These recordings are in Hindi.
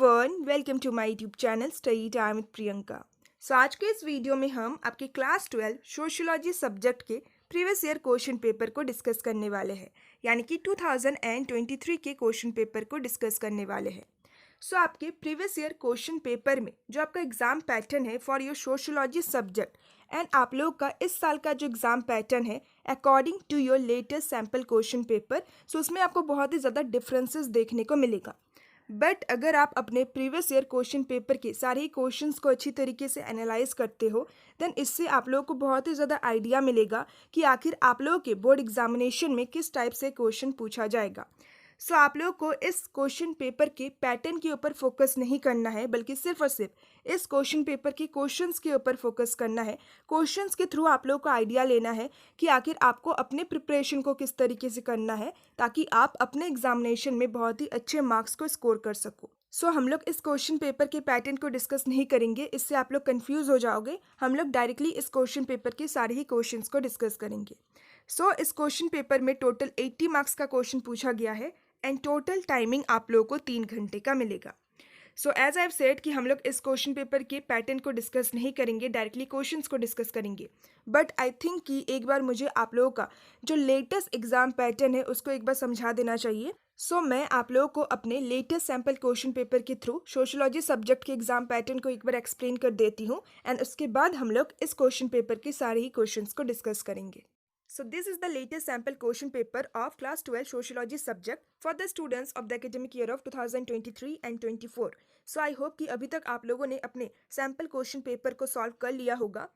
Everyone, welcome to my YouTube channel study time with Priyanka. आज के इस वीडियो में हम आपके क्लास 12 सोशियोलॉजी सब्जेक्ट के प्रीवियस ईयर क्वेश्चन पेपर को डिस्कस करने वाले हैं, यानी कि 2023 के क्वेश्चन पेपर को डिस्कस करने वाले हैं। आपके प्रीवियस ईयर क्वेश्चन पेपर में जो आपका एग्जाम पैटर्न है for your sociology subject and आप लोग का इस साल का जो एग्जाम पैटर्न है according to your latest sample question paper, उसमें आपको बहुत ही ज़्यादा डिफरेंसेस देखने को मिलेगा। बट अगर आप अपने प्रीवियस ईयर क्वेश्चन पेपर के सारे ही क्वेश्चंस को अच्छी तरीके से एनालाइज करते हो, देन इससे आप लोगों को बहुत ही ज़्यादा आइडिया मिलेगा कि आखिर आप लोगों के बोर्ड एग्जामिनेशन में किस टाइप से क्वेश्चन पूछा जाएगा। आप लोगों को इस क्वेश्चन पेपर के पैटर्न के ऊपर फोकस नहीं करना है, बल्कि सिर्फ और सिर्फ इस क्वेश्चन पेपर के क्वेश्चंस के ऊपर फोकस करना है। क्वेश्चंस के थ्रू आप लोगों को आइडिया लेना है कि आखिर आपको अपने प्रिपरेशन को किस तरीके से करना है, ताकि आप अपने एग्जामिनेशन में बहुत ही अच्छे मार्क्स को स्कोर कर सको। हम लोग इस क्वेश्चन पेपर के पैटर्न को डिस्कस नहीं करेंगे, इससे आप लोग कंफ्यूज हो जाओगे। हम लोग डायरेक्टली इस क्वेश्चन पेपर के सारे ही क्वेश्चंस को डिस्कस करेंगे। इस क्वेश्चन पेपर में टोटल 80 मार्क्स का क्वेश्चन पूछा गया है एंड टोटल टाइमिंग आप लोगों को 3 घंटे का मिलेगा। एज आई हैव सेड कि हम लोग इस क्वेश्चन पेपर के पैटर्न को डिस्कस नहीं करेंगे, डायरेक्टली क्वेश्चंस को डिस्कस करेंगे। बट आई थिंक कि एक बार मुझे आप लोगों का जो लेटेस्ट एग्जाम पैटर्न है उसको एक बार समझा देना चाहिए। मैं आप लोगों को अपने लेटेस्ट सैम्पल क्वेश्चन पेपर के थ्रू सोशियोलॉजी सब्जेक्ट के एग्जाम पैटर्न को एक बार एक्सप्लेन कर देती हूँ एंड उसके बाद हम लोग इस क्वेश्चन पेपर के सारे ही क्वेश्चंस को डिस्कस करेंगे। This is the latest sample question paper of class 12 sociology subject for the students of the academic year of 2023 and 24. I hope कि अभी तक आप लोगों ने अपने सैम्पल क्वेश्चन पेपर को सॉल्व कर लिया होगा।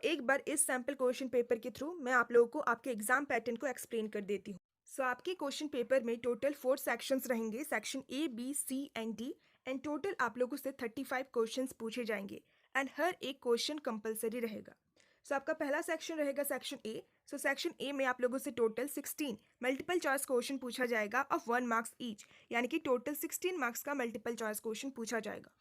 एक बार इस सैम्पल क्वेश्चन पेपर के थ्रू मैं आप लोगों को आपके एग्जाम पैटर्न को एक्सप्लेन कर देती हूँ। आपके क्वेश्चन पेपर में टोटल 4 सेक्शंस रहेंगे, section A, B, C and D, and total आप लोगों से 35 क्वेश्चंस पूछे जाएंगे एंड हर एक क्वेश्चन कंपलसरी रहेगा। आपका पहला सेक्शन रहेगा सेक्शन ए। सेक्शन ए में आप लोगों से टोटल 16 मल्टीपल चॉइस क्वेश्चन पूछा जाएगा ऑफ 1 मार्क्स ईच, यानी कि टोटल 16 मार्क्स का मल्टीपल चॉइस क्वेश्चन पूछा जाएगा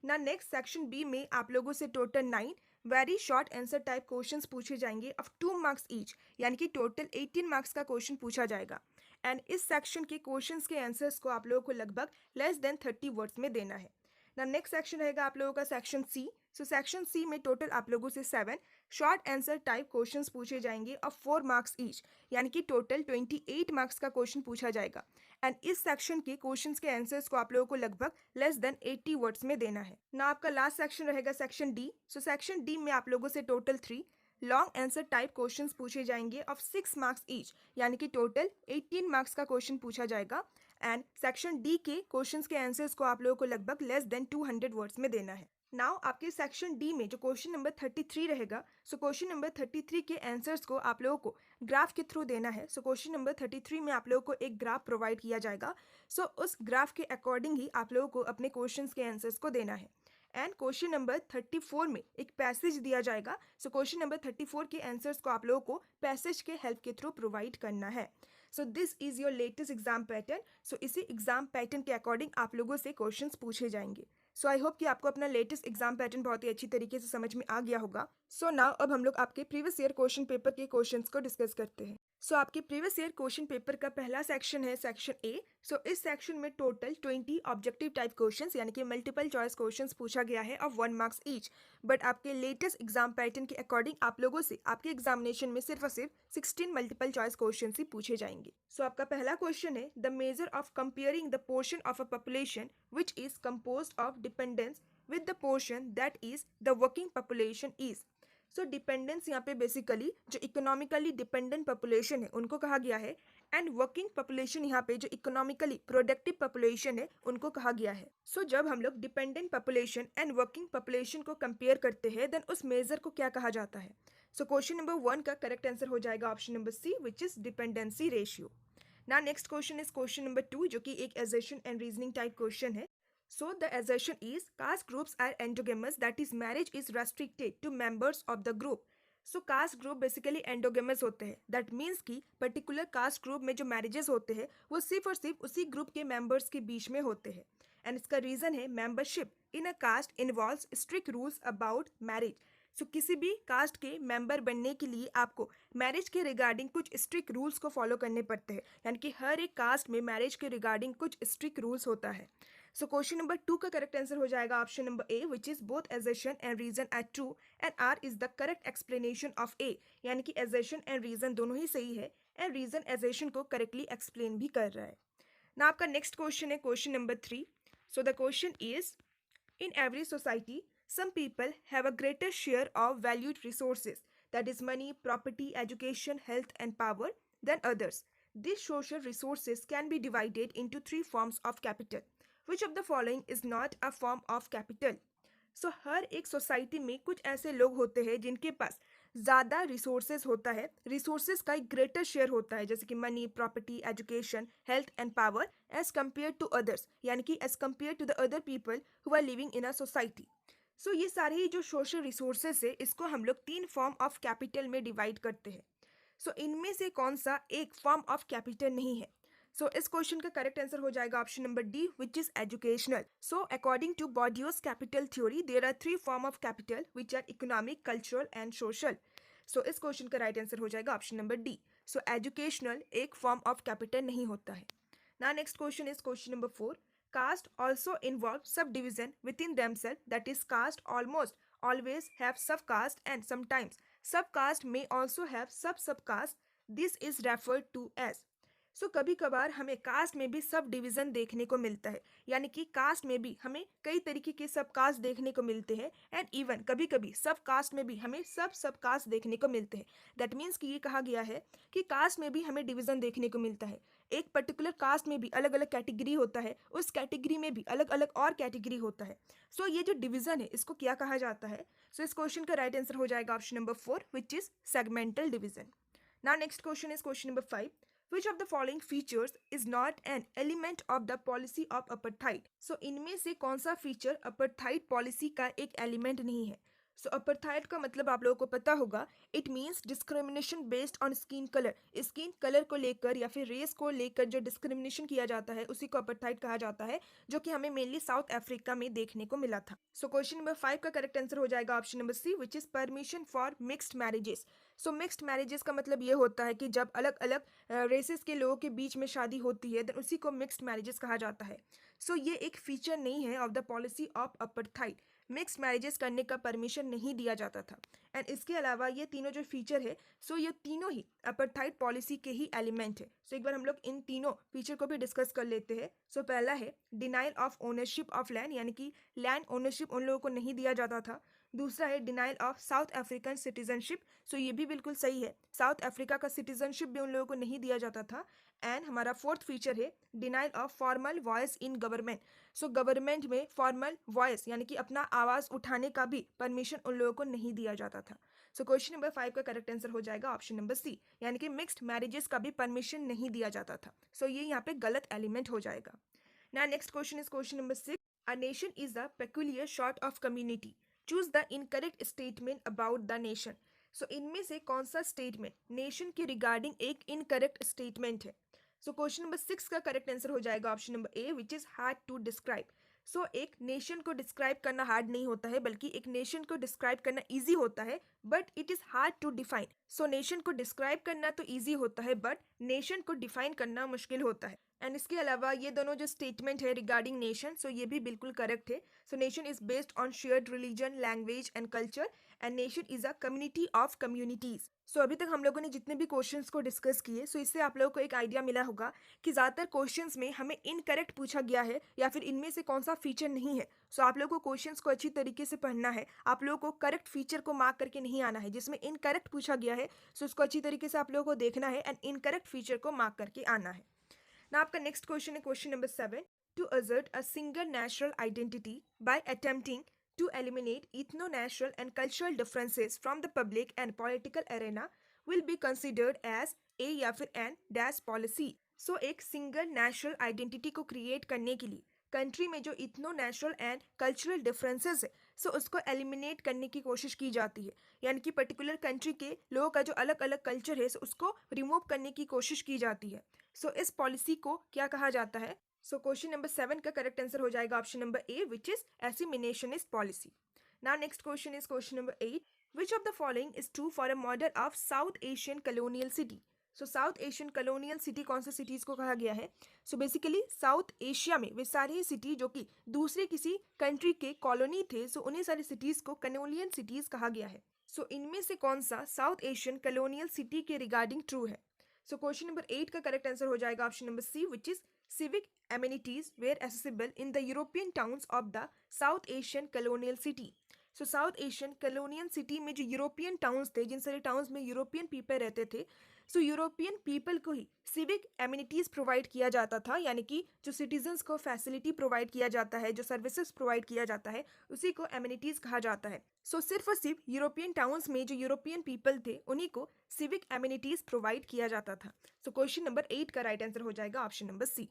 ना। नेक्स्ट सेक्शन बी में आप लोगों से total 9 very short answer type questions पूछे जाएंगे ऑफ 2 मार्क्स ईच, यानी कि टोटल 18 मार्क्स का क्वेश्चन पूछा जाएगा एंड इस सेक्शन के क्वेश्चंस के आंसर्स को आप लोगों को लगभग लेस देन 30 वर्ड्स में देना है ना। नेक्स्ट सेक्शन रहेगा आप लोगों का सेक्शन सी। सेक्शन सी में टोटल आप लोगों से 7 शॉर्ट आंसर टाइप क्वेश्चंस पूछे जाएंगे ऑफ 4 मार्क्स ईच, यानी कि टोटल 28 मार्क्स का क्वेश्चन पूछा जाएगा एंड इस सेक्शन के क्वेश्चंस के आंसर्स को आप लोगों को लगभग लेस देन 80 वर्ड्स में देना है ना। आपका लास्ट सेक्शन रहेगा सेक्शन डी। सेक्शन डी में आप लोगों से total 3 long answer type questions पूछे जाएंगे ऑफ 6 मार्क्स ईच, यानी कि टोटल 18 मार्क्स का क्वेश्चन पूछा जाएगा एंड सेक्शन डी के क्वेश्चंस के आंसर्स को आप लोगों को लगभग लेस देन 200 वर्ड्स में देना है। नाउ आपके सेक्शन डी में जो क्वेश्चन नंबर 33 रहेगा, क्वेश्चन नंबर 33 के आंसर्स को आप लोगों को ग्राफ के थ्रू देना है। क्वेश्चन नंबर 33 में आप लोगों को एक ग्राफ प्रोवाइड किया जाएगा। उस ग्राफ के अकॉर्डिंग ही आप लोगों को अपने क्वेश्चंस के आंसर्स को देना है एंड क्वेश्चन नंबर 34 में एक पैसेज दिया जाएगा। क्वेश्चन नंबर 34 के आंसर्स को आप लोगों को पैसेज के हेल्प के थ्रू प्रोवाइड करना है। This is your latest exam pattern. इसी एग्जाम पैटर्न के अकॉर्डिंग आप लोगों से क्वेश्चंस पूछे जाएंगे। आई होप कि आपको अपना लेटेस्ट एग्जाम पैटर्न बहुत ही अच्छी तरीके से समझ में आ गया होगा। नाउ अब हम लोग आपके प्रीवियस ईयर क्वेश्चन पेपर के क्वेश्चंस को डिस्कस करते हैं। आपके प्रीवियस ईयर क्वेश्चन पेपर का पहला सेक्शन है सेक्शन ए। इस सेक्शन में टोटल 20 ऑब्जेक्टिव टाइप क्वेश्चंस, यानी कि मल्टीपल चॉइस क्वेश्चंस पूछा गया है ऑफ 1 मार्क्स ईच। बट आपके लेटेस्ट एग्जाम पैटर्न के अकॉर्डिंग आप लोगों से आपके एग्जामिनेशन में सिर्फ और सिर्फ 16 मल्टीपल चॉइस क्वेश्चन ही पूछे जाएंगे। आपका पहला क्वेश्चन है the measure of comparing the portion of a population which is composed of dependence with the portion that is the working population is। Dependence यहाँ पे बेसिकली जो इकोनॉमिकली डिपेंडेंट पॉपुलेशन है उनको कहा गया है एंड वर्किंग पॉपुलेशन यहाँ पे जो इकोनॉमिकली प्रोडक्टिव पॉपुलेशन है उनको कहा गया है। जब हम लोग dependent population and working population को कंपेयर करते हैं देन उस मेजर को क्या कहा जाता है। क्वेश्चन नंबर 1 का करेक्ट आंसर हो जाएगा option number C, which is dependency ratio. ना next question is question number 2, जो कि एक assertion and reasoning type question है। The assertion is caste groups are endogamous, that is marriage is restricted to members of the group। caste group basically endogamous होते हैं, that means कि particular caste group में जो marriages होते हैं वो सिर्फ और सिर्फ उसी group के members के बीच में होते हैं एंड इसका रीजन है membership in a caste involves strict rules about marriage। सो किसी भी कास्ट के मेंबर बनने के लिए आपको मैरिज के रिगार्डिंग कुछ स्ट्रिक्ट रूल्स को फॉलो करने पड़ते हैं, यानी कि हर एक कास्ट में मैरिज के रिगार्डिंग कुछ स्ट्रिक्ट रूल्स होता है। सो क्वेश्चन नंबर 2 का करेक्ट आंसर हो जाएगा option number A, which is both assertion and reason are true and R is the correct explanation of A, यानी कि एजर्शन एंड रीजन दोनों ही सही है एंड रीजन एजर्शन को करेक्टली एक्सप्लेन भी कर रहा है। ना आपका नेक्स्ट क्वेश्चन है question number 3। So the question is, in every society, some people have a greater share of valued resources, that is money, property, education, health, and power, than others. These social resources can be divided into three forms of capital. Which of the following is not a form of capital? सो हर एक सोसाइटी में कुछ ऐसे लोग होते हैं जिनके पास ज़्यादा रिसोर्सेज होता है, रिसोर्सेज का एक ग्रेटर शेयर होता है, जैसे कि money, property, education, health and power, as compared to others, यानी कि as compared to the other people who are living in a society. So ये सारे ही जो सोशल रिसोर्सेज है इसको हम लोग तीन फॉर्म ऑफ कैपिटल में डिवाइड करते हैं। सो इनमें से कौन सा एक फॉर्म ऑफ कैपिटल नहीं है? सो इस क्वेश्चन का करेक्ट आंसर हो जाएगा option number D, which is educational. So according to Bourdieu's capital theory there are three form of capital which are economic, cultural and social. So इस क्वेश्चन का राइट आंसर हो जाएगा option number D. So educational एक फॉर्म ऑफ कैपिटल नहीं होता है। ना next question is question number 4। Caste also involve subdivision within themself, that is caste almost always have subcaste and sometimes subcaste may also have subcaste. This is referred to as। सो कभी कभार हमें कास्ट में भी सब डिवीजन देखने को मिलता है, यानी कि कास्ट में भी हमें कई तरीके के सब कास्ट देखने को मिलते हैं एंड इवन कभी कभी सब कास्ट में भी हमें सब कास्ट देखने को मिलते हैं। दैट मीन्स कि ये कहा गया है कि कास्ट में भी हमें डिवीजन देखने को मिलता है, एक पर्टिकुलर कास्ट में भी अलग अलग कैटेगरी होता है, उस कैटेगरी में भी अलग अलग और कैटेगरी होता है। सो ये जो डिवीजन है इसको क्या कहा जाता है? सो इस क्वेश्चन का राइट आंसर हो जाएगा option number 4, which is segmental division. Now next question is question number 5। Which of the following features is not an element of the policy of apartheid? So इनमें से कौन सा फीचर apartheid पॉलिसी का एक एलिमेंट नहीं है? सो apartheid का मतलब आप लोगों को पता होगा, it means discrimination based on skin colour. Skin colour को लेकर या फिर रेस को लेकर जो डिस्क्रिमिनेशन किया जाता है उसी को apartheid कहा जाता है, जो कि हमें मेनली साउथ अफ्रीका में देखने को मिला था। सो क्वेश्चन नंबर 5 का करेक्ट आंसर हो जाएगा option number C, which is permission for mixed marriages. So mixed marriages का मतलब ये होता है कि जब अलग अलग रेसेस के लोगों के बीच में शादी होती है तो उसी को मिक्स्ड मैरिजेस कहा जाता है। सो ये एक फीचर नहीं है of the policy of apartheid। Mixed marriages करने का परमिशन नहीं दिया जाता था। एंड इसके अलावा ये तीनों जो फीचर है, सो ये तीनों ही apartheid पॉलिसी के ही एलिमेंट है। सो एक बार हम लोग इन तीनों फीचर को भी डिस्कस कर लेते हैं। सो पहला है denial of ownership of land, यानी कि लैंड ओनरशिप उन लोगों को नहीं दिया जाता था। दूसरा है denial of South African citizenship. So ये भी बिल्कुल सही है, साउथ अफ्रीका का सिटीजनशिप भी उन लोगों को नहीं दिया जाता था। एंड हमारा फोर्थ फीचर है denial of formal voice in government. So government में फॉर्मल वॉइस यानी कि अपना आवाज़ उठाने का भी परमिशन उन लोगों को नहीं दिया जाता था। सो क्वेश्चन नंबर 5 का करेक्ट आंसर हो जाएगा ऑप्शन नंबर सी, यानी कि मिक्स्ड मैरिजेस का भी परमिशन नहीं दिया जाता था। सो ये यहाँ पे गलत एलिमेंट हो जाएगा। ना next question is question number 6। A nation is the peculiar sort of community. Choose the incorrect statement about the nation. So इनमें से कौन सा स्टेटमेंट नेशन के रिगार्डिंग एक इनकरेक्ट स्टेटमेंट है? सो क्वेश्चन नंबर 6 का करेक्ट आंसर हो जाएगा option number A, which is hard to describe. So एक नेशन को डिस्क्राइब करना हार्ड नहीं होता है, बल्कि एक नेशन को डिस्क्राइब करना ईजी होता है, but it is hard to define. So nation को डिस्क्राइब करना तो ईजी होता है, बट नेशन को डिफाइन करना मुश्किल होता है। एंड इसके अलावा ये दोनों जो स्टेटमेंट है रिगार्डिंग नेशन, सो ये भी बिल्कुल करेक्ट है। So nation is based on shared religion, language and culture, and nation is a community of communities. So अभी तक हम लोगों ने जितने भी क्वेश्चंस को डिस्कस किए, सो इससे आप लोगों को एक आइडिया मिला होगा कि ज़्यादातर क्वेश्चंस में हमें इनकरेक्ट पूछा गया है या फिर इनमें से कौन सा फीचर नहीं है। सो आप लोगों को क्वेश्चंस को अच्छी तरीके से पढ़ना है, आप लोगों को करेक्ट फीचर को मार्क करके नहीं आना है। जिसमें इनकरेक्ट पूछा गया है सो उसको अच्छी तरीके से आप लोगों को देखना है एंड इनकरेक्ट फीचर को मार्क करके आना है। ना आपका नेक्स्ट क्वेश्चन है question number 7। To assert a single national identity by attempting to eliminate ethno-national and cultural differences from the public and political arena will be considered as a या फिर an dash policy। सो एक सिंगल नेशनल आइडेंटिटी को क्रिएट करने के लिए कंट्री में जो ethno national and cultural differences है, सो उसको एलिमिनेट करने की कोशिश की जाती है, यानी कि पर्टिकुलर कंट्री के लोगों का जो अलग अलग कल्चर है, सो उसको रिमूव करने की कोशिश की जाती है। सो इस पॉलिसी को क्या कहा जाता है? सो क्वेश्चन नंबर 7 का करेक्ट आंसर हो जाएगा option number A, which is assimilationist policy. Now next question is question number 8। Which of the following is true for a model of South Asian colonial city. So South Asian colonial city कौन से सिटीज़ को कहा गया है? सो बेसिकली साउथ एशिया में वे सारी सिटी जो कि दूसरे किसी कंट्री के कॉलोनी थे, सो उन्हीं सारी सिटीज़ को कॉलोनियल सिटीज़ कहा गया है। सो इनमें से कौन सा साउथ एशियन कॉलोनियल सिटी के रिगार्डिंग ट्रू है? सो क्वेश्चन नंबर 8 का करेक्ट आंसर हो जाएगा option number C, which is civic amenities were accessible in the European towns of the South Asian colonial city. So South Asian colonial city में जो यूरोपियन टाउन्स थे, जिन सारे टाउन्स में यूरोपियन पीपल रहते थे, सो यूरोपियन पीपल को ही सिविक एमिनिटीज़ प्रोवाइड किया जाता था, यानी कि जो सिटीजन्स को फैसिलिटी प्रोवाइड किया जाता है, जो सर्विसेज प्रोवाइड किया जाता है, उसी को एमिनिटीज़ कहा जाता है। सो सिर्फ और सिर्फ यूरोपियन टाउन्स में जो यूरोपियन पीपल थे, उन्हीं को सिविक एमिनिटीज़ प्रोवाइड किया जाता था। सो क्वेश्चन नंबर 8 का राइट आंसर हो जाएगा option number C.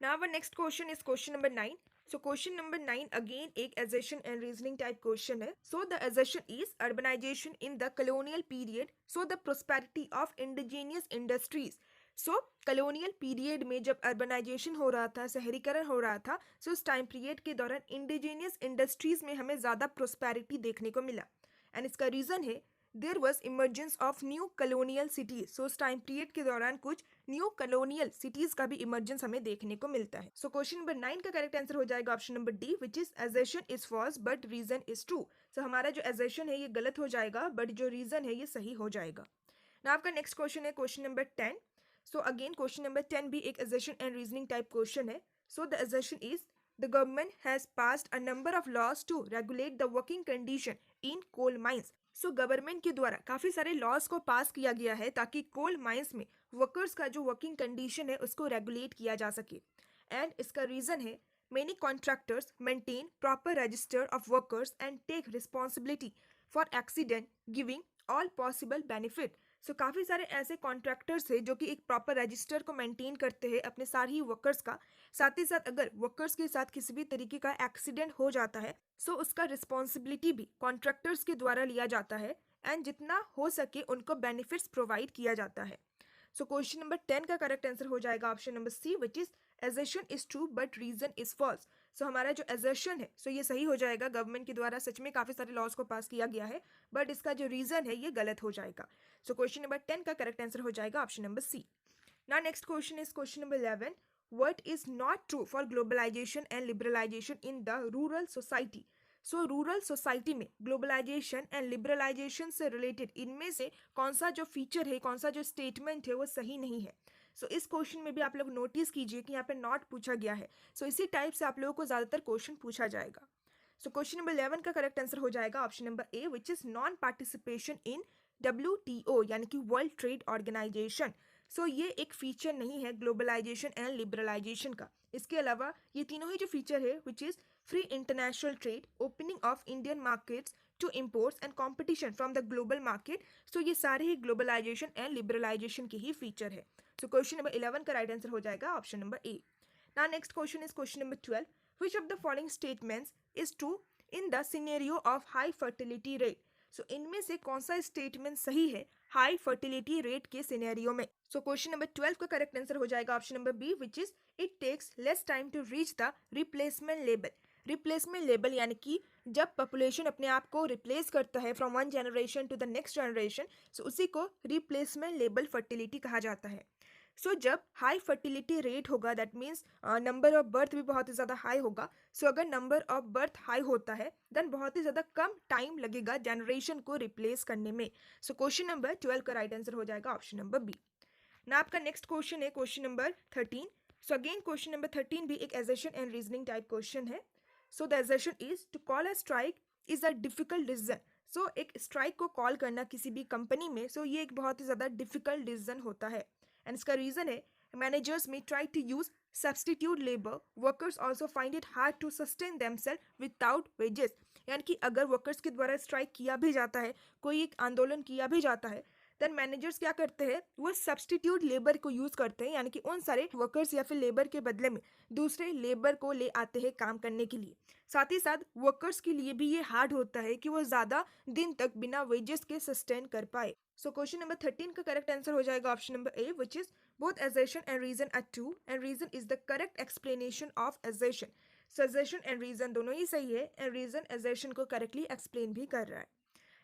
Now our next question is question number 9. So question number 9 again एक assertion and reasoning type question है. So the assertion is urbanization in the colonial period. So the prosperity of indigenous industries. So colonial period में जब urbanization हो रहा था, शहरीकरण हो रहा था, so उस time period के दौरान indigenous industries में हमें ज़्यादा prosperity देखने को मिला. And इसका reason है there was emergence of new colonial cities. So उस टाइम पीरियड के दौरान कुछ न्यू कॉलोनियल सिटीज का भी इमर्जेंस हमें देखने को मिलता है। सो क्वेश्चन नंबर 9 का करेक्ट आंसर हो जाएगा option number D, which is assertion is false but reason is true. So हमारा जो assertion है ये गलत हो जाएगा, बट जो रीजन है ये सही हो जाएगा। ना आपका नेक्स्ट क्वेश्चन है question number 10। So again question number 10 भी एक assertion and reasoning type question है। So the assertion is the government has passed a number of laws to regulate the working condition in coal mines. So government के द्वारा काफ़ी सारे लॉज को पास किया गया है ताकि कोल माइंस में वर्कर्स का जो वर्किंग कंडीशन है उसको रेगुलेट किया जा सके। एंड इसका रीज़न है many contractors maintain proper register of workers and take responsibility for accident giving all possible benefit. So काफ़ी सारे ऐसे कॉन्ट्रैक्टर्स हैं जो कि एक प्रॉपर रजिस्टर को मेंटेन करते हैं अपने सारे ही वर्कर्स का। साथ ही साथ अगर वर्कर्स के साथ किसी भी तरीके का एक्सीडेंट हो जाता है, सो उसका रिस्पॉन्सिबिलिटी भी कॉन्ट्रैक्टर्स के द्वारा लिया जाता है एंड जितना हो सके उनको बेनिफिट्स प्रोवाइड किया जाता है। सो क्वेश्चन नंबर 10 का करेक्ट आंसर हो जाएगा option number C, which is assertion is true but reason is false. So हमारा जो assertion है सो ये सही हो जाएगा, गवर्नमेंट के द्वारा सच में काफ़ी सारे लॉज को पास किया गया है, बट इसका जो रीजन है ये गलत हो जाएगा। सो क्वेश्चन नंबर 10 का करेक्ट आंसर हो जाएगा option number C. Now next question is question number 11। What is not true for globalization and liberalization in the rural society? So rural society में ग्लोबलाइजेशन एंड लिबरलाइजेशन से रिलेटेड इनमें से कौन सा जो फीचर है, कौन सा जो स्टेटमेंट है वो सही नहीं है। सो इस क्वेश्चन में भी आप लोग नोटिस कीजिए कि यहाँ पे नॉट पूछा गया है। सो इसी टाइप से आप लोगों को ज़्यादातर क्वेश्चन पूछा जाएगा। सो क्वेश्चन नंबर 11 का करेक्ट आंसर हो जाएगा option number A, which is non participation in WTO यानी कि वर्ल्ड ट्रेड ऑर्गेनाइजेशन। सो ये एक फीचर नहीं है ग्लोबलाइजेशन एंड लिबरलाइजेशन का। इसके अलावा ये तीनों ही जो फीचर है, which is free international trade, opening of Indian markets to imports and competition from the global market, so ये सारे ही ग्लोबलाइजेशन एंड लिबरलाइजेशन के ही फीचर है। सो क्वेश्चन नंबर 11 का राइट आंसर हो जाएगा option number A. Now next question is question number 12। Which of the following statements is true in the scenario of high fertility rate? So इनमें से कौन सा स्टेटमेंट सही है हाई फर्टिलिटी रेट के सिनेरियो में? सो क्वेश्चन नंबर 12 का करेक्ट आंसर हो जाएगा option number B, which is it takes less time to reach the replacement level. Replacement level यानी कि जब पॉपुलेशन अपने आप को रिप्लेस करता है from one generation to the next generation, so उसी को रिप्लेसमेंट लेवल फर्टिलिटी कहा जाता है। सो जब हाई फर्टिलिटी रेट होगा, that means number of birth भी बहुत ही ज़्यादा हाई होगा। सो अगर नंबर ऑफ बर्थ हाई होता है देन बहुत ही ज़्यादा कम टाइम लगेगा जनरेशन को रिप्लेस करने में। सो क्वेश्चन नंबर 12 का राइट आंसर हो जाएगा ऑप्शन नंबर बी। ना आपका नेक्स्ट क्वेश्चन है question number 13। So again question number 13 भी एक assertion and reasoning type question है। So the assertion is to call a strike is a difficult decision. So एक स्ट्राइक को कॉल करना किसी भी कंपनी में, सो ये एक बहुत ही ज़्यादा डिफिकल्ट डिसीजन होता है। एंड इसका रीज़न है मैनेजर्स में try to use substitute labour, workers also find it hard to sustain themself without wages. यानी कि अगर वर्कर्स के द्वारा स्ट्राइक किया भी जाता है, कोई एक आंदोलन किया भी जाता है, देन मैनेजर्स क्या करते हैं, वो सब्सटीट्यूट लेबर को यूज़ करते हैं, यानी कि उन सारे वर्कर्स या फिर लेबर के बदले में दूसरे लेबर को ले आते हैं काम करने के लिए। साथ ही साथ वर्कर्स के लिए भी ये हार्ड होता है कि वो ज़्यादा दिन तक बिना वेजेस के सस्टेन कर पाए। सो क्वेश्चन नंबर 13 का करेक्ट आंसर हो जाएगा option number A, which is both assertion and reason are true and reason is the correct explanation of assertion। So assertion and reason दोनों ही सही है एंड रीजन assertion को करेक्टली एक्सप्लेन भी कर रहा है।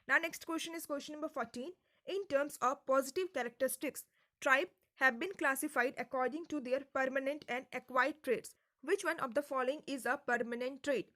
Now next question is question number 14. In terms of positive characteristics, tribe have been classified according to their permanent and acquired traits. Which one of the following is a permanent trait?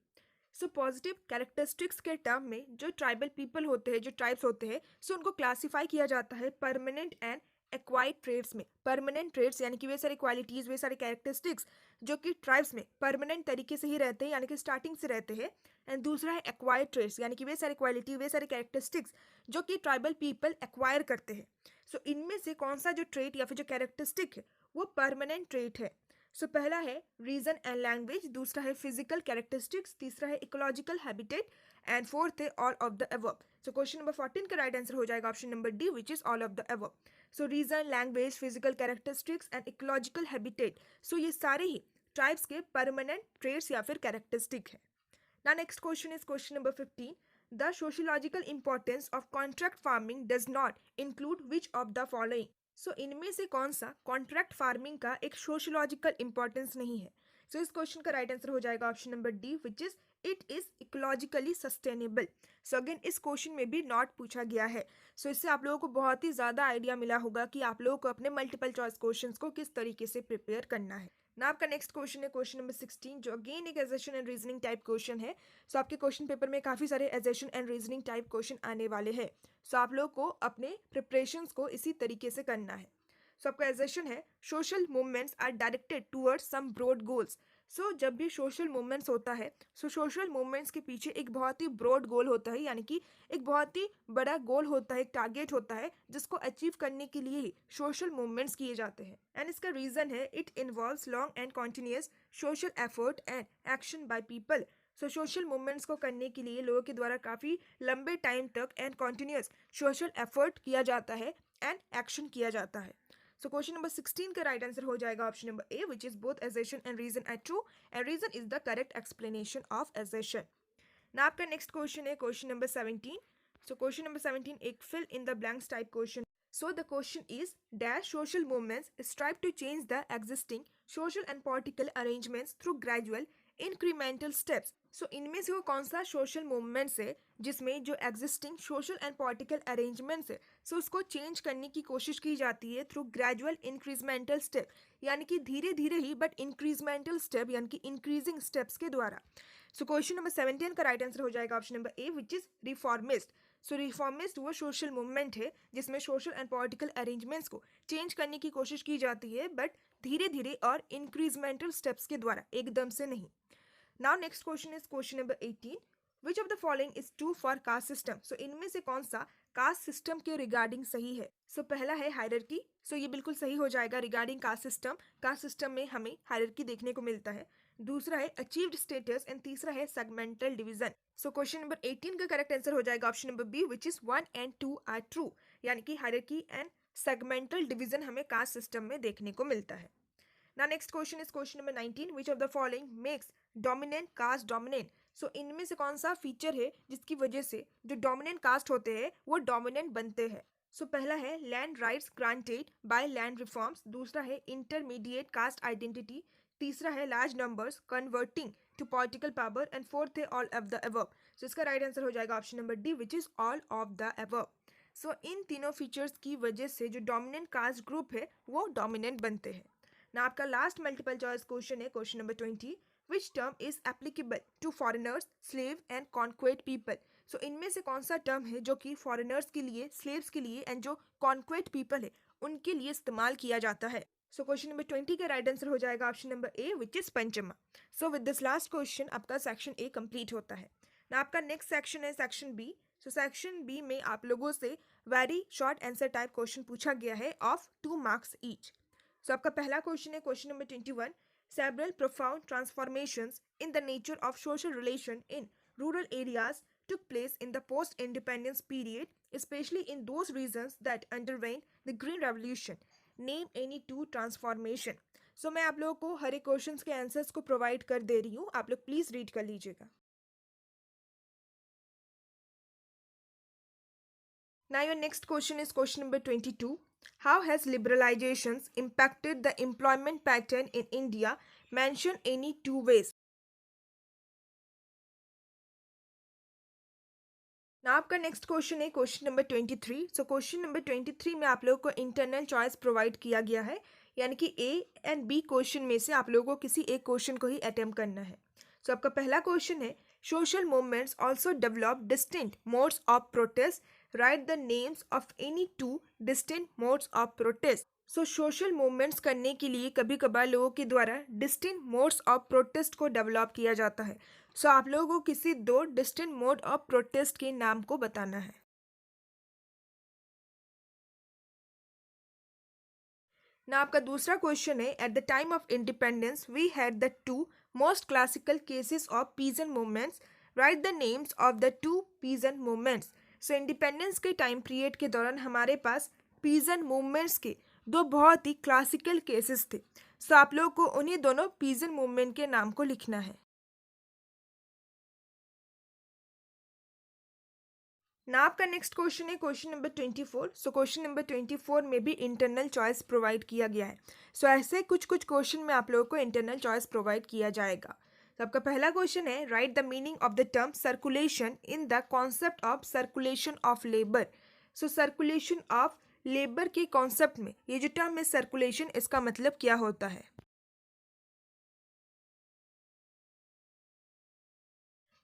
So positive characteristics के टर्म में जो ट्राइबल पीपल होते हैं, जो ट्राइब्स होते हैं, सो उनको क्लासीफाई किया जाता है परमानेंट एंड एक्वायर्ड ट्रेड्स में. परमानेंट ट्रेड्स यानी कि वे सारे क्वालिटीज़, वे सारे कैरेक्टरिस्टिक्स जो कि ट्राइब्स में परमानेंट तरीके से ही रहते हैं, यानी कि स्टार्टिंग से रहते हैं. एंड दूसरा है एक्वायर्ड ट्रेड्स, यानी कि वे सारे क्वालिटी, वे सारे कैरेक्टरिस्टिक्स जो कि ट्राइबल पीपल एक्वायर करते हैं. सो इनमें से कौन सा जो ट्रेट या फिर जो कैरेक्टरिस्टिक है वो परमानेंट ट्रेट है? सो पहला है रीजन एंड लैंग्वेज, दूसरा है फिजिकल कैरेक्टरिस्टिक्स, तीसरा है इकोलॉजिकल हैबिटेट एंड फोर्थ है all of the above. So question number 14 का राइट आंसर हो जाएगा option number D, which is all of the above. So reason, language, physical characteristics and ecological habitat, so ये सारे ही ट्राइब्स के परमानेंट ट्रेट्स या फिर कैरेक्टरिस्टिक है. Now next question is question number 15. The sociological importance of contract farming does not include which of the following? सो इनमें से कौन सा कॉन्ट्रैक्ट फार्मिंग का एक सोशोलॉजिकल इंपॉर्टेंस नहीं है? सो इस क्वेश्चन का राइट आंसर हो जाएगा option number D, which is it is ecologically sustainable. So again इस क्वेश्चन में भी नॉट पूछा गया है. सो इससे आप लोगों को बहुत ही ज़्यादा आइडिया मिला होगा कि आप लोगों को अपने मल्टीपल चॉइस क्वेश्चंस को किस तरीके से प्रिपेयर करना है. ना आपका नेक्स्ट क्वेश्चन है क्वेश्चन नंबर 16, जो अगेन एक एजेशन एंड रीजनिंग टाइप क्वेश्चन है. सो आपके क्वेश्चन पेपर में काफ़ी सारे एजेशन एंड रीजनिंग टाइप क्वेश्चन आने वाले हैं. सो आप लोग को अपने प्रिपरेशंस को इसी तरीके से करना है. सो आपका एजेशन है social movements are directed towards some broad goals. So जब भी सोशल मूवमेंट्स होता है, सो सोशल मूवमेंट्स के पीछे एक बहुत ही ब्रॉड गोल होता है, यानी कि एक बहुत ही बड़ा गोल होता है, एक टारगेट होता है जिसको अचीव करने के लिए ही सोशल मूवमेंट्स किए जाते हैं. एंड इसका रीज़न है it involves long and continuous social effort and action by people. So social movements को करने के लिए लोगों के द्वारा काफ़ी लंबे टाइम तक एंड कॉन्टिन्यूस सोशल एफर्ट किया जाता है एंड एक्शन किया जाता है. सो क्वेश्चन नंबर 16 का राइट आंसर हो जाएगा option number A, which is both assertion and reason are true and reason is the correct explanation of assertion. ना आपका नेक्स्ट क्वेश्चन है question number 17. So question number 17 एक fill in the blanks type question. So the question is, dash social movements strive to change the existing social and political arrangements through gradual incremental steps. So इनमें से वो कौन सा सोशल मूवमेंट्स है जिसमें जो existing social and political arrangements है, सो उसको चेंज करने की कोशिश की जाती है थ्रू ग्रेजुअल इंक्रीजमेंटल स्टेप, यानी कि धीरे धीरे ही बट इंक्रीजमेंटल स्टेप, यानी कि इंक्रीजिंग स्टेप्स के द्वारा. सो क्वेश्चन नंबर 17 का राइट आंसर हो जाएगा option number A, which is reformist. So reformist वो सोशल मूवमेंट है जिसमें सोशल एंड पॉलिटिकल अरेंजमेंट्स को चेंज करने की कोशिश की जाती है, बट धीरे धीरे और इंक्रीजमेंटल स्टेप्स के द्वारा, एकदम से नहीं. Now next question is question number 18. Which of the following is true for caste system? So इनमें से कौन सा कास्ट सिस्टम के रिगार्डिंग सही है? सो पहला है हायरार्की. सो ये बिल्कुल सही हो जाएगा regarding caste system. Cast system में हमें हायरार्की देखने को मिलता है. दूसरा है अचीव्ड स्टेटस एंड तीसरा है segmental division. So question number 18 का करेक्ट आंसर हो जाएगा option number B, which is 1 and 2 are true, यानी कि हायरार्की एंड सेगमेंटल डिवीजन हमें कास्ट सिस्टम में देखने को मिलता है. Now next question is question number 19. Which of the following makes dominant caste dominant? सो इनमें से कौन सा फीचर है जिसकी वजह से जो डोमिनेंट कास्ट होते हैं वो डोमिनेंट बनते हैं? सो पहला है land rights granted by land reforms, दूसरा है इंटरमीडिएट कास्ट आइडेंटिटी, तीसरा है large numbers converting to political power and fourth है all of the above. So इसका राइट आंसर हो जाएगा option number D, which is all of the above. So इन तीनों फीचर्स की वजह से जो डोमिनेंट कास्ट ग्रुप है वो डोमिनेंट बनते हैं. ना आपका लास्ट मल्टीपल चॉइस क्वेश्चन है question number 20. Which term is applicable to foreigners, slave and conquered people? So इनमें से कौन सा टर्म है जो कि फॉरेनर्स के लिए, स्लेव्स के लिए एंड जो कॉन्क्वेट पीपल है उनके लिए इस्तेमाल किया जाता है? सो क्वेश्चन नंबर 20 का राइट आंसर हो जाएगा option number A, which is panchama. So with this last question आपका सेक्शन ए कंप्लीट होता है. ना आपका नेक्स्ट सेक्शन है section B. So section B में आप लोगों से very short answer type question पूछा गया है ऑफ 2 मार्क्स ईच. सो आपका पहला क्वेश्चन है question number 21. Several profound transformations in the nature of social relation in rural areas took place in the post-independence period, especially in those regions that underwent the Green Revolution. Name any 2 transformation. सो मैं आप लोगों को हर एक क्वेश्चन के आंसर्स को प्रोवाइड कर दे रही हूँ, आप लोग प्लीज रीड कर लीजिएगा. Now your next question is question number 22. How has liberalizations impacted the employment pattern in India? Mention any 2 ways. ना आपका नेक्स्ट क्वेश्चन है क्वेश्चन नंबर 23। सो क्वेश्चन नंबर 23 में आप लोगों को इंटरनल चॉइस प्रोवाइड किया गया है, यानी कि ए एंड बी क्वेश्चन में से आप लोगों को किसी एक क्वेश्चन को ही अटेम्प्ट करना है। सो आपका पहला क्वेश्चन है, social movements also develop distinct modes of protest, right the names of any two distinct modes of protest. So social movements करने के लिए कभी कभार लोगों के द्वारा डिस्टिंक्ट मोड्स ऑफ प्रोटेस्ट को डेवलप किया जाता है। सो आप लोगों को किसी दो डिस्टिंक्ट मोड ऑफ प्रोटेस्ट के नाम को बताना है। ना आपका दूसरा क्वेश्चन है, at the time of independence we had the two most classical cases of peasant movements, write the names of the two peasant movements. So independence के टाइम पीरियड के दौरान हमारे पास पीजन मूवमेंट्स के दो बहुत ही क्लासिकल केसेस थे। सो आप लोगों को उन्हीं दोनों पीजन मूवमेंट के नाम को लिखना है। ना आपका नेक्स्ट क्वेश्चन है क्वेश्चन नंबर 24। सो क्वेश्चन नंबर 24 में भी इंटरनल चॉइस प्रोवाइड किया गया है। सो ऐसे कुछ कुछ क्वेश्चन में आप लोगों को इंटरनल चॉइस प्रोवाइड किया जाएगा। तो आपका पहला क्वेश्चन है, right the meaning of the term circulation in the concept of circulation of labour. So circulation of labour के कॉन्सेप्ट में ये जो टर्म है सर्कुलेशन, इसका मतलब क्या होता है।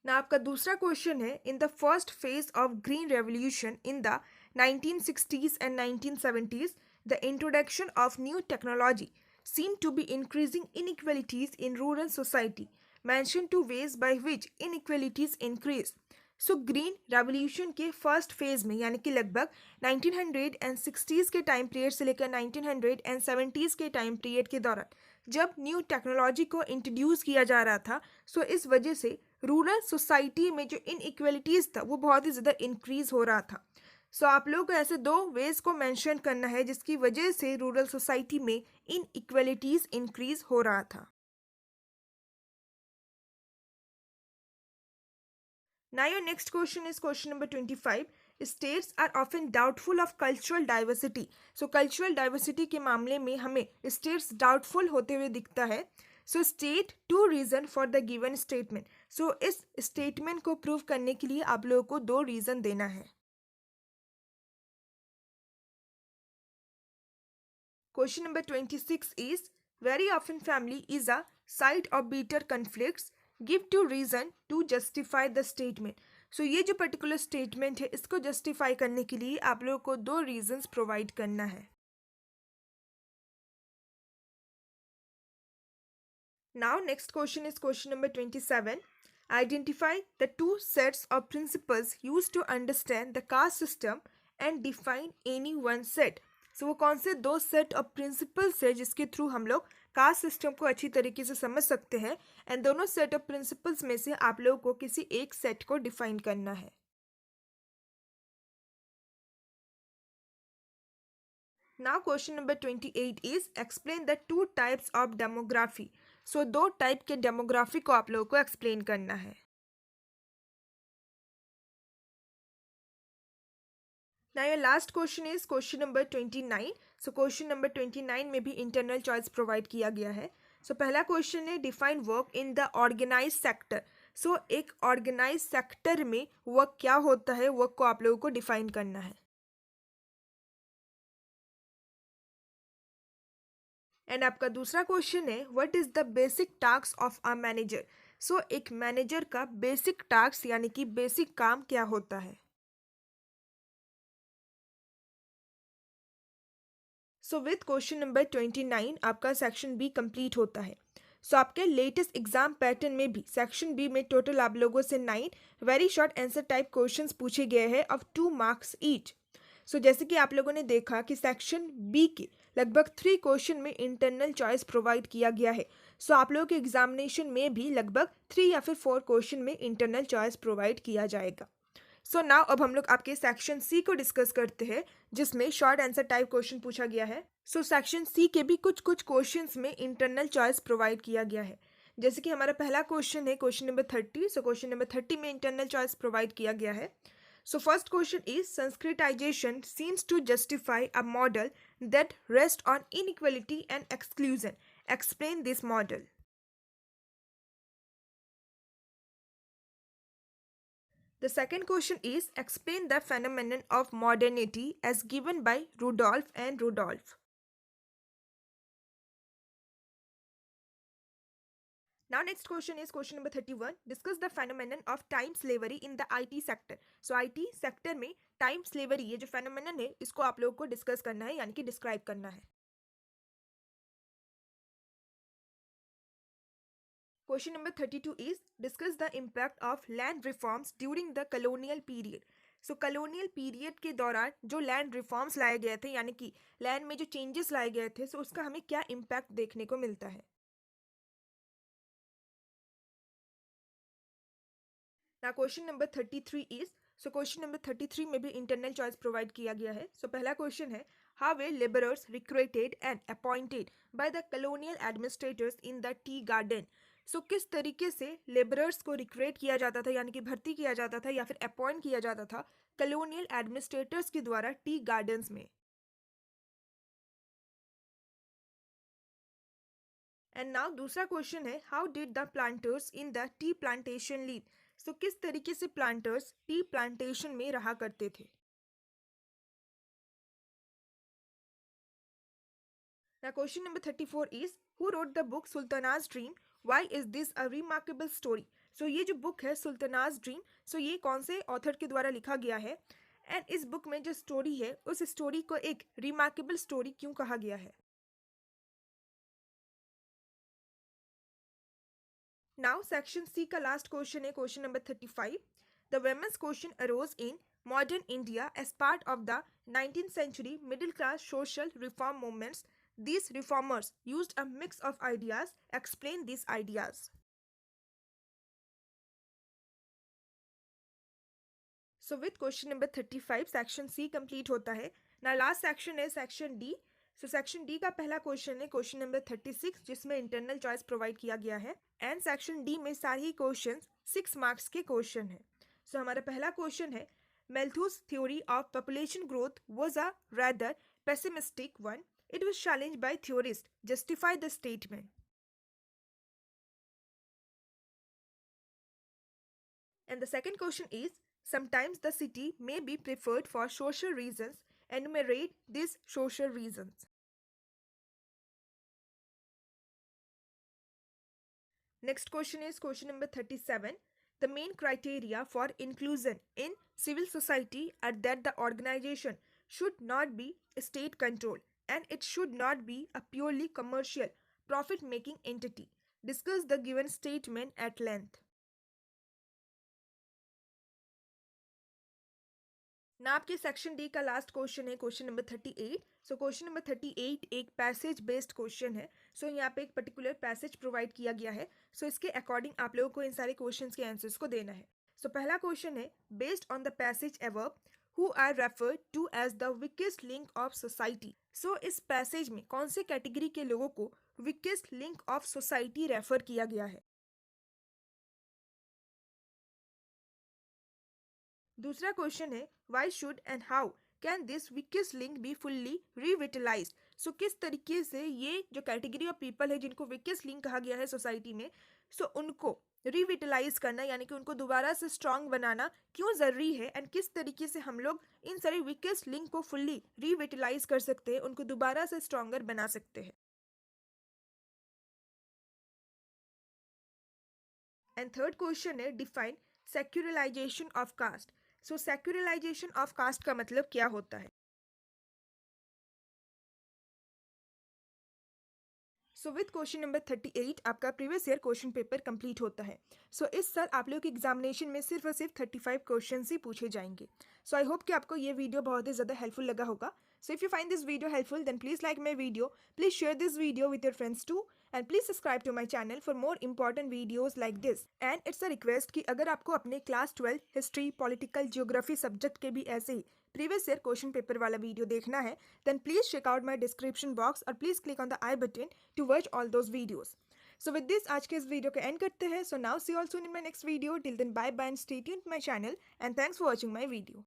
ना आपका दूसरा क्वेश्चन है, in the first phase of green revolution in the 1960s and 1970s the introduction of new technology seem to be increasing inequalities in rural society. Mention two ways by which inequalities increase. So green revolution के फर्स्ट फेज में यानी कि लगभग 1960s के टाइम पीरियड से लेकर 1970s के टाइम पीरियड के दौरान जब न्यू टेक्नोलॉजी को इंट्रोड्यूस किया जा रहा था, सो इस वजह से रूरल सोसाइटी में जो इनइक्वलिटीज़ था वो बहुत ही ज़्यादा इंक्रीज हो रहा था। सो आप लोग को ऐसे दो वेज को मेंशन करना है जिसकी वजह से रूरल सोसाइटी में इनइक्वलिटीज़ इंक्रीज हो रहा था। Now your next question is question number 25. States are often doubtful of cultural diversity. So cultural diversity के मामले में हमें states doubtful होते हुए दिखता है. So state two reason for the given statement. So इस statement को prove करने के लिए आप लोगों को दो reason देना है. Question number 26 is, very often family is a site of bitter conflicts. Give two reason to justify the statement. So ये जो particular statement है इसको justify करने के लिए आप लोगों को दो reasons provide करना है. Now next question is question number 27. Identify the two sets of principles used to understand the caste system and define any one set. सो वो कौन से दो सेट ऑफ प्रिंसिपल्स है जिसके थ्रू हम लोग कास्ट सिस्टम को अच्छी तरीके से समझ सकते हैं, एंड दोनों सेट ऑफ प्रिंसिपल्स में से आप लोगों को किसी एक सेट को डिफाइन करना है. Now question number 28 is, explain the two types of demography. So दो टाइप के डेमोग्राफी को आप लोगों को एक्सप्लेन करना है. Now your last question is question number 29. So question number 29 में भी internal choice provide किया गया है. So पहला question है, define work in the organized sector. So एक organized sector में work क्या होता है, work को आप लोगों को define करना है. एंड आपका दूसरा क्वेश्चन है, what is the basic task of a manager. So एक मैनेजर का बेसिक टास्क यानी कि बेसिक काम क्या होता है. सो विथ क्वेश्चन नंबर 29 आपका सेक्शन बी कंप्लीट होता है. सो आपके लेटेस्ट एग्जाम पैटर्न में भी सेक्शन बी में टोटल आप लोगों से 9 very short answer type questions पूछे गए हैं ऑफ 2 मार्क्स ईच. सो जैसे कि आप लोगों ने देखा कि सेक्शन बी के लगभग 3 क्वेश्चन में इंटरनल चॉइस प्रोवाइड किया गया है. सो आप लोगों के एग्जामिनेशन में भी लगभग 3 या फिर 4 क्वेश्चन में इंटरनल चॉइस प्रोवाइड किया जाएगा. सो नाउ अब हम लोग आपके सेक्शन सी को डिस्कस करते हैं जिसमें शॉर्ट आंसर टाइप क्वेश्चन पूछा गया है. सो सेक्शन सी के भी कुछ कुछ क्वेश्चंस में इंटरनल चॉइस प्रोवाइड किया गया है. जैसे कि हमारा पहला क्वेश्चन है क्वेश्चन नंबर 30. सो क्वेश्चन नंबर 30 में इंटरनल चॉइस प्रोवाइड किया गया है. So first question is, Sanskritization seems to justify a model that rests on inequality and exclusion. Explain this model. The second question is explain the phenomenon of modernity as given by Rudolph and Rudolph. Now next question is question number 31. Discuss the phenomenon of time slavery in the IT sector. So IT sector में time slavery ये जो phenomenon है इसको आप लोगों को discuss करना है यानी कि describe करना है. Question number 32 is discuss the impact of land reforms during the colonial period. So colonial period के दौरान जो land reforms लाए गए थे यानी कि land में जो changes लाए गए थे, so उसका हमें क्या impact देखने को मिलता है. Now question number 33 is, so question number 33 में भी internal choice provide किया गया है. So पहला question है, how were laborers recruited and appointed by the colonial administrators in the tea garden? So किस तरीके से laborers को recruit किया जाता था यानी कि भर्ती किया जाता था या फिर appoint किया जाता था colonial administrators के द्वारा tea gardens में. And now दूसरा question है, how did the planters in the tea plantation live? So किस तरीके से planters tea plantation में रहा करते थे. Now question number 34 is, who wrote the book Sultana's Dream? Why is this a remarkable story? So ये जो book है Sultana's Dream, so ये कौन से author के द्वारा लिखा गया है and इस book में जो story है उस story को एक remarkable story क्यों कहा गया है. Now section C का last question है question number 35. The women's question arose in modern India as part of the 19th century middle class social reform movements. These reformers used a mix of ideas. Explain these ideas. So with question number 35 section C complete होता है. Now last section है section D. So section D का पहला क्वेश्चन है क्वेश्चन नंबर 36 जिसमें इंटरनल चॉइस प्रोवाइड किया गया है एंड सेक्शन डी में सारे ही क्वेश्चन 6 मार्क्स के क्वेश्चन है. सो हमारा पहला क्वेश्चन है, Malthus theory of population growth was a rather pessimistic one. It was challenged by theorists. Justify the statement. And the second question is, sometimes the city may be preferred for social reasons. Enumerate these social reasons. Next question is question number 37. The main criteria for inclusion in civil society are that the organization should not be state controlled and it should not be a purely commercial profit-making entity. Discuss the given statement at length. ना आपके सेक्शन डी का लास्ट क्वेश्चन है क्वेश्चन नंबर 38. सो क्वेश्चन नंबर 38 एक पैसेज बेस्ड क्वेश्चन है. सो यहाँ पे एक पर्टिकुलर पैसेज प्रोवाइड किया गया है. सो इसके अकॉर्डिंग आप लोगों को इन सारे क्वेश्चंस के आंसर्स को देना है. सो पहला क्वेश्चन है, based on the passage above who are referred to as the weakest link of society. So इस पैसेज में कौन से कैटेगरी के लोगों को weakest link of society refer किया गया है. दूसरा क्वेश्चन है, why should and how can this weakest link be fully revitalised. So किस तरीके से ये जो कैटेगरी ऑफ पीपल है जिनको वीकेस्ट लिंक कहा गया है सोसाइटी में, सो उनको रिविटलाइज करना यानी कि उनको दोबारा से स्ट्रांग बनाना क्यों ज़रूरी है एंड किस तरीके से हम लोग इन सारे वीकेस्ट लिंक को फुल्ली रिविटलाइज कर सकते हैं, उनको दोबारा से स्ट्रांगर बना सकते हैं. एंड थर्ड क्वेश्चन है, define secularisation of caste. So secularisation of caste का मतलब क्या होता है. सो विथ क्वेश्चन नंबर 38 आपका previous year question paper complete होता है. सो इस साल आप लोगों के एग्जामिनेशन में सिर्फ और सिर्फ 35 क्वेश्चन ही पूछे जाएंगे. सो आई होप कि आपको ये वीडियो बहुत ही ज़्यादा हेल्पफुल लगा होगा. So if you find this video helpful then please like my video, please share this video with your friends too and please subscribe to my channel for more important videos like this. And it's a request कि अगर आपको अपने class 12 history, political, geography subject के भी ऐसे ही प्रीवियस ईयर क्वेश्चन पेपर वाला वीडियो देखना है then please check out my description box और please click on the I button to watch all those videos. So with this आज के इस वीडियो को एंड करते हैं. So now see you all soon in my next video. Till then bye bye and stay tuned to my channel and thanks for watching my video.